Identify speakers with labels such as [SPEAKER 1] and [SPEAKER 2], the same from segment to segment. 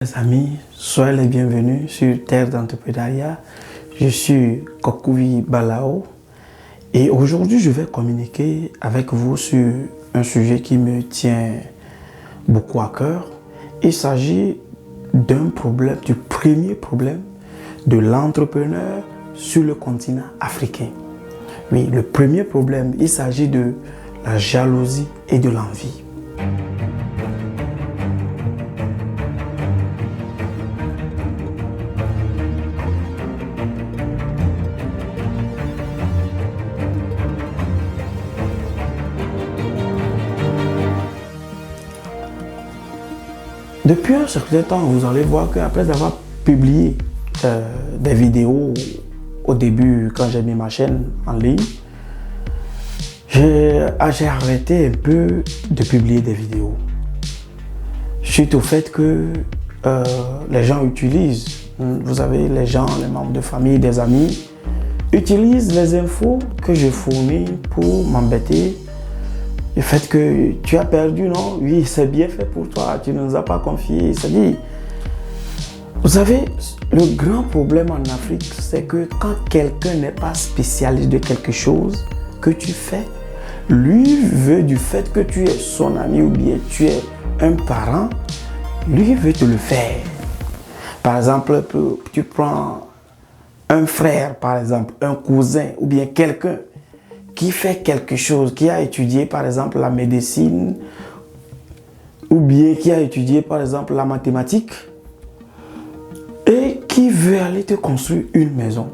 [SPEAKER 1] Les amis, soyez les bienvenus sur Terre d'entrepreneuriat. Je suis Kokouvi Balao et aujourd'hui je vais communiquer avec vous sur un sujet qui me tient beaucoup à cœur. Il s'agit d'un problème, du premier problème de l'entrepreneur sur le continent africain. Oui, le premier problème, il s'agit de la jalousie et de l'envie. Depuis un certain temps, vous allez voir qu'après avoir publié des vidéos au début, quand j'ai mis ma chaîne en ligne, j'ai arrêté un peu de publier des vidéos. Suite au fait que les gens utilisent, vous savez, les gens, les membres de famille, des amis, utilisent les infos que je fournis pour m'embêter. Le fait que tu as perdu, non? Oui, c'est bien fait pour toi, tu ne nous as pas confié. C'est-à-dire, vous savez, le grand problème en Afrique, c'est que quand quelqu'un n'est pas spécialiste de quelque chose que tu fais, lui veut du fait que tu es son ami ou bien tu es un parent, lui veut te le faire. Par exemple, tu prends un frère, par exemple, un cousin ou bien quelqu'un qui fait quelque chose, qui a étudié par exemple la médecine ou bien qui a étudié par exemple la mathématique et qui veut aller te construire une maison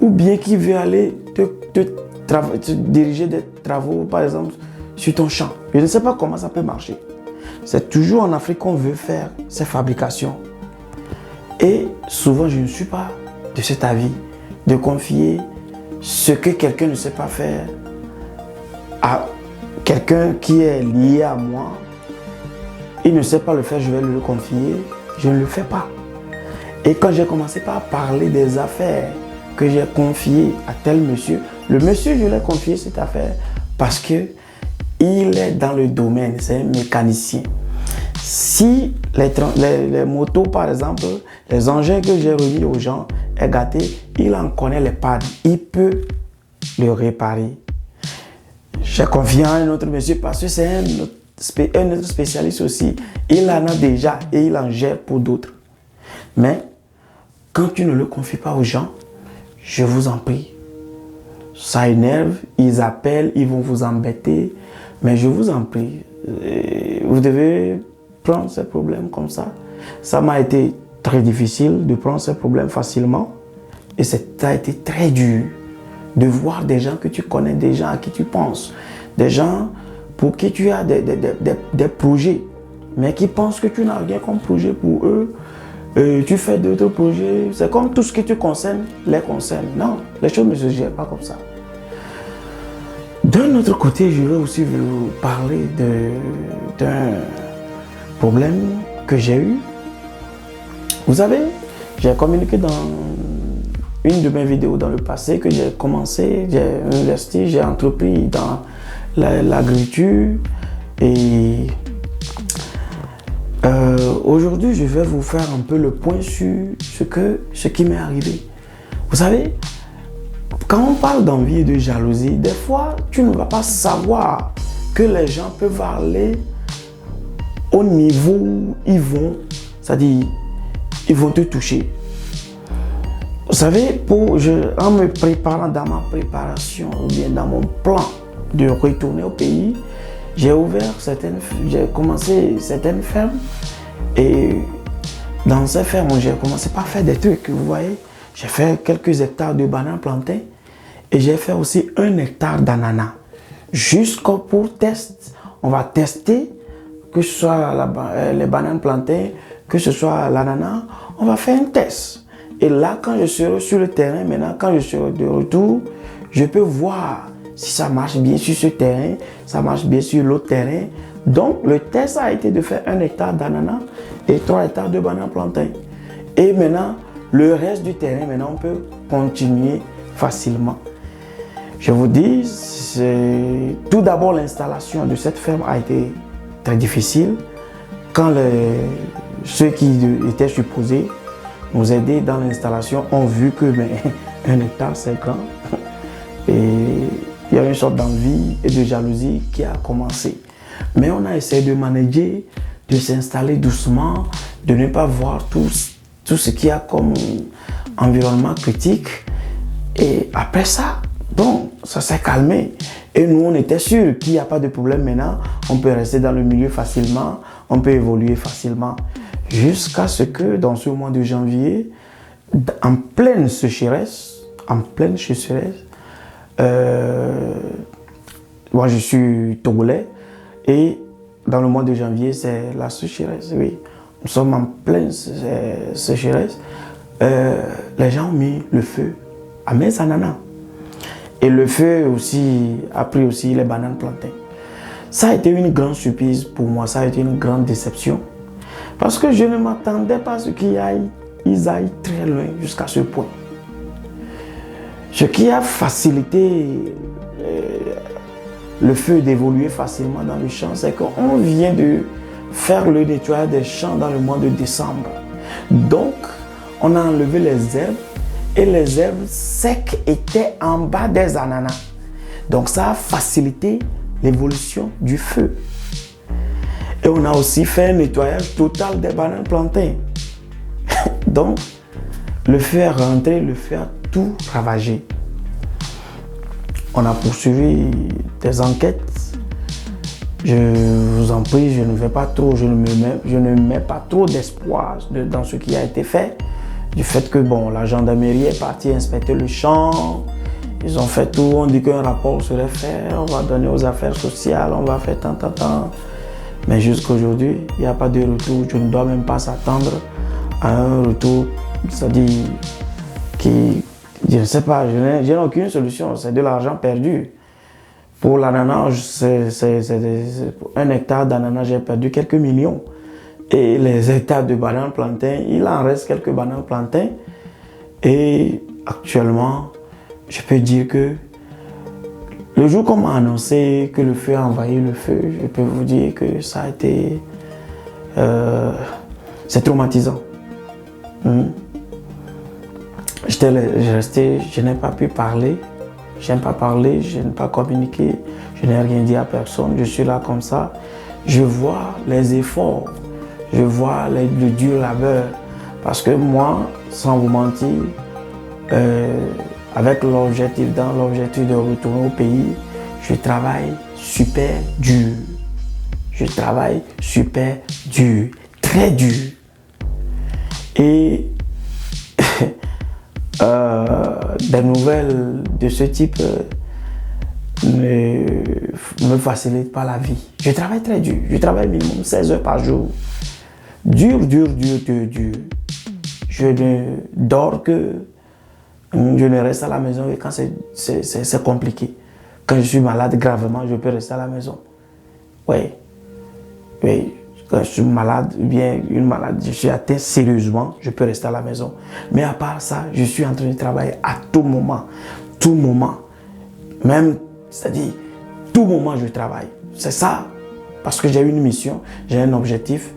[SPEAKER 1] ou bien qui veut aller te diriger des travaux par exemple sur ton champ. Je ne sais pas comment ça peut marcher. C'est toujours en Afrique qu'on veut faire ces fabrications. Et souvent je ne suis pas de cet avis de confier ce que quelqu'un ne sait pas faire à quelqu'un qui est lié à moi. Il ne sait pas le faire, je vais le confier. Je ne le fais pas. Et quand j'ai commencé par parler des affaires que j'ai confiées à tel monsieur, le monsieur, je l'ai confié cette affaire parce que il est dans le domaine, c'est un mécanicien. Si les motos, par exemple, les engins que j'ai remis aux gens est gâté, il en connaît les pannes, il peut le réparer. J'ai confié à un autre monsieur parce que c'est un autre spécialiste aussi. Il en a déjà et il en gère pour d'autres. Mais quand tu ne le confies pas aux gens, je vous en prie, ça énerve, ils appellent, ils vont vous embêter. Mais je vous en prie, vous devez prendre ces problèmes comme ça. Ça m'a été très difficile de prendre ces problèmes facilement. Et ça a été très dur de voir des gens que tu connais, des gens à qui tu penses, des gens pour qui tu as des projets, mais qui pensent que tu n'as rien comme projet pour eux. Tu fais d'autres projets, c'est comme tout ce que tu concernes les concerne. Non, les choses ne se gèrent pas comme ça. D'un autre côté, je vais aussi vous parler d'un problème que j'ai eu. Vous savez, j'ai communiqué dans une de mes vidéos dans le passé que j'ai commencé, j'ai investi, j'ai entrepris dans l'agriculture et aujourd'hui je vais vous faire un peu le point sur ce qui m'est arrivé. Vous savez, quand on parle d'envie et de jalousie, des fois tu ne vas pas savoir que les gens peuvent aller au niveau où ils vont, c'est-à-dire ils vont te toucher. Vous savez, en me préparant dans ma préparation ou bien dans mon plan de retourner au pays, j'ai commencé certaines fermes et dans ces fermes, j'ai commencé par faire des trucs, vous voyez. J'ai fait quelques hectares de bananes plantains et j'ai fait aussi 1 hectare d'ananas. Jusqu'au pour test, on va tester que ce soit les bananes plantains, que ce soit l'ananas, on va faire un test. Et là, quand je serai sur le terrain, maintenant, quand je serai de retour, je peux voir si ça marche bien sur ce terrain, ça marche bien sur l'autre terrain. Donc, le test a été de faire 1 hectare d'ananas et 3 hectares de bananes plantains. Et maintenant, le reste du terrain, maintenant, on peut continuer facilement. Je vous dis, tout d'abord, l'installation de cette ferme a été très difficile. Quand ceux qui étaient supposés nous aider dans l'installation ont vu que un hectare c'est grand. Et il y a une sorte d'envie et de jalousie qui a commencé. Mais on a essayé de manager, de s'installer doucement, de ne pas voir tout ce qu'il y a comme environnement critique. Et après ça, bon, ça s'est calmé. Et nous, on était sûrs qu'il n'y a pas de problème maintenant. On peut rester dans le milieu facilement, on peut évoluer facilement. Jusqu'à ce que dans ce mois de janvier, en pleine sécheresse, moi je suis togolais et dans le mois de janvier c'est la sécheresse, oui. Nous sommes en pleine sécheresse. Les gens ont mis le feu à mes ananas. Et le feu aussi a pris aussi les bananes plantains. Ça a été une grande surprise pour moi, ça a été une grande déception. Parce que je ne m'attendais pas à ce qu'ils aillent très loin jusqu'à ce point. Ce qui a facilité le feu d'évoluer facilement dans le champ, c'est qu'on vient de faire le nettoyage des champs dans le mois de décembre. Donc, on a enlevé les herbes et les herbes secs étaient en bas des ananas. Donc, ça a facilité l'évolution du feu. Et on a aussi fait un nettoyage total des bananes plantains. Donc, le feu est rentré, le feu a tout ravagé. On a poursuivi des enquêtes. Je vous en prie, je ne mets pas trop d'espoir dans ce qui a été fait. Du fait que bon, la gendarmerie est partie inspecter le champ. Ils ont fait tout, on dit qu'un rapport serait fait, on va donner aux affaires sociales, on va faire tant. Mais jusqu'à aujourd'hui, il n'y a pas de retour. Je ne dois même pas s'attendre à un retour, c'est-à-dire je ne sais pas, je n'ai aucune solution, c'est de l'argent perdu. Pour l'ananas, pour un hectare d'ananas, j'ai perdu quelques millions. Et les hectares de bananes plantains, il en reste quelques bananes plantains. Et actuellement, je peux dire que le jour qu'on m'a annoncé que le feu a envahi le feu, je peux vous dire que ça a été... c'est traumatisant. Je n'ai pas pu parler, je n'aime pas parler, je n'ai pas communiqué, je n'ai rien dit à personne, je suis là comme ça. Je vois les efforts, je vois le dur labeur. Parce que moi, sans vous mentir, avec l'objectif de retourner au pays, je travaille super dur. Je travaille super dur, très dur. Et des nouvelles de ce type ne me facilitent pas la vie. Je travaille très dur. Je travaille minimum 16 heures par jour. Dur. Je ne dors que... Je ne reste à la maison que quand c'est compliqué. Quand je suis malade gravement, je peux rester à la maison. Oui. Quand je suis malade, bien une maladie, je suis atteint sérieusement, je peux rester à la maison. Mais à part ça, je suis en train de travailler à tout moment. Tout moment. Même, c'est-à-dire, tout moment je travaille. C'est ça. Parce que j'ai une mission, j'ai un objectif,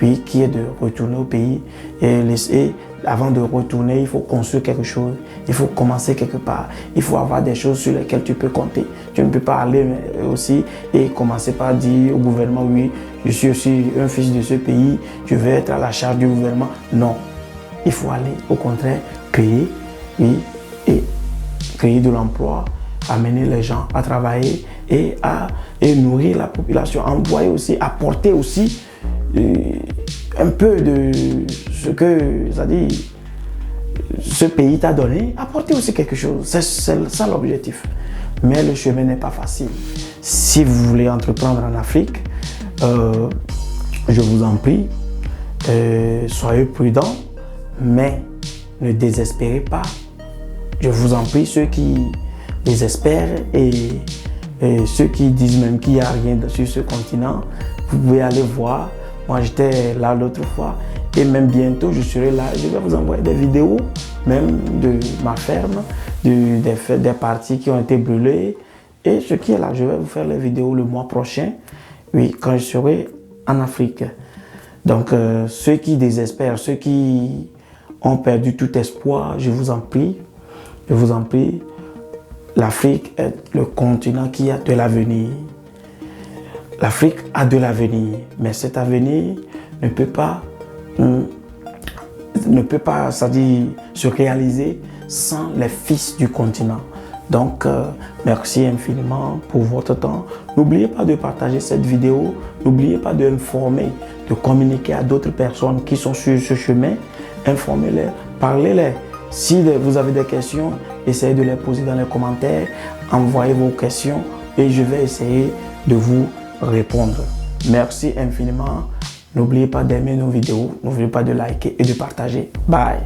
[SPEAKER 1] oui, qui est de retourner au pays. Et avant de retourner, il faut construire quelque chose. Il faut commencer quelque part. Il faut avoir des choses sur lesquelles tu peux compter. Tu ne peux pas aller aussi et commencer par dire au gouvernement, oui, je suis aussi un fils de ce pays, je vais être à la charge du gouvernement. Non. Il faut aller, au contraire, créer, oui, et créer de l'emploi, amener les gens à travailler et nourrir la population. Envoyer aussi, apporter aussi un peu de ce que, c'est-à-dire, ce pays t'a donné, apporter aussi quelque chose. C'est ça l'objectif. Mais le chemin n'est pas facile. Si vous voulez entreprendre en Afrique, je vous en prie, soyez prudents, mais ne désespérez pas. Je vous en prie, ceux qui désespèrent et ceux qui disent même qu'il n'y a rien sur ce continent, vous pouvez aller voir. Moi, j'étais là l'autre fois et même bientôt, je serai là. Je vais vous envoyer des vidéos, même de ma ferme, des parties qui ont été brûlées. Et ce qui est là, je vais vous faire les vidéos le mois prochain, oui, quand je serai en Afrique. Donc, ceux qui désespèrent, ceux qui ont perdu tout espoir, je vous en prie, l'Afrique est le continent qui a de l'avenir. L'Afrique a de l'avenir, mais cet avenir ne peut pas, c'est-à-dire, se réaliser sans les fils du continent. Donc, merci infiniment pour votre temps. N'oubliez pas de partager cette vidéo. N'oubliez pas d'informer, de communiquer à d'autres personnes qui sont sur ce chemin. Informez-les, parlez-les. Si vous avez des questions, essayez de les poser dans les commentaires. Envoyez vos questions et je vais essayer de vous répondre. Merci infiniment. N'oubliez pas d'aimer nos vidéos. N'oubliez pas de liker et de partager. Bye.